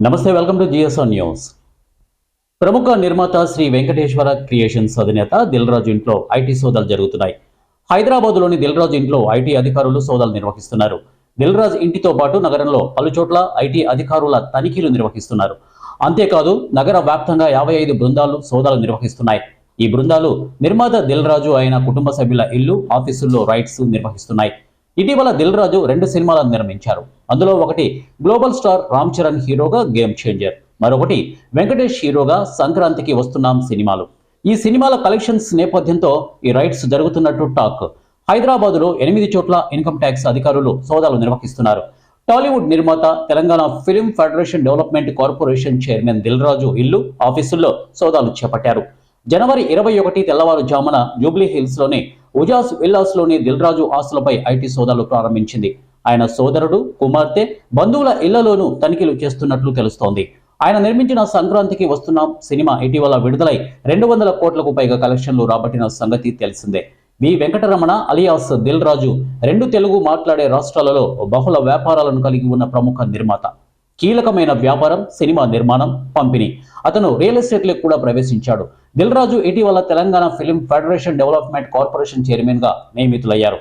నమస్తే, welcome to GSR news. ప్రముఖ నిర్మాత శ్రీ వెంకటేశ్వర క్రియేషన్స్ అధినేత దిల్ రాజు ఇంట్లో ఐటీ సోదాలు జరుగుతున్నాయి. హైదరాబాద్లోని దిల్ రాజు ఇంట్లో ఐటీ అధికారులు సోదాలు నిర్వహిస్తున్నారు. దిల్ రాజు ఇంటితో పాటు నగరంలో పలుచోట్ల ఐటీ అధికారుల తనిఖీలు నిర్వహిస్తున్నారు. అంతేకాదు నగర వ్యాప్తంగా 55 బృందాలు సోదాలు నిర్వహిస్తున్నాయి. ఈ బృందాలు నిర్మాత దిల్ రాజు అయిన కుటుంబ సభ్యుల ఇల్లు, ఆఫీసుల్లో రైడ్స్ నిర్వహిస్తున్నాయి. ఇటీవల దిల్ రాజు 2 సినిమాలను నిర్మించారు. అందులో ఒకటి గ్లోబల్ స్టార్ రామ్ చరణ్ హీరోగా గేమ్ చేంజర్, మరొకటి వెంకటేష్ హీరోగా సంక్రాంతికి వస్తున్నాం సినిమాలు. ఈ సినిమాల కలెక్షన్స్ నేపథ్యంతో ఈ రైడ్స్ జరుగుతున్నట్టు టాక్. హైదరాబాదులో 8 చోట్ల ఇన్కమ్ ట్యాక్స్ అధికారులు సోదాలు నిర్వహిస్తున్నారు. టాలీవుడ్ నిర్మాత, Telangana film federation development corporation chairman Dil Raju ఇల్లు, ఆఫీసుల్లో సోదాలు చేపట్టారు. జనవరి 21 తెల్లవారుజామున జూబ్లీ హిల్స్ లోని ఉజాస్ విల్లాస్ లోని దిల్ రాజు ఆస్తులపై ఐటీ సోదాలు ప్రారంభించింది. ఆయన సోదరుడు, కుమార్తె, బంధువుల ఇళ్లలోనూ తనిఖీలు చేస్తున్నట్లు తెలుస్తోంది. ఆయన నిర్మించిన సంక్రాంతికి వస్తున్నాం సినిమా ఇటీవల విడుదలై 200 కోట్లకు పైగా కలెక్షన్లు రాబట్టిన సంగతి తెలిసిందే. వి వెంకటరమణ అలియాస్ దిల్ రాజు 2 తెలుగు మాట్లాడే రాష్ట్రాలలో బహుళ వ్యాపారాలను కలిగి ఉన్న ప్రముఖ నిర్మాత. కీలకమైన వ్యాపారం సినిమా నిర్మాణం, పంపిణీ. అతను రియల్ ఎస్టేట్లకు కూడా ప్రవేశించాడు. దిల్ రాజు ఇటీవల Telangana film federation development corporation chairman గా నియమితులయ్యారు.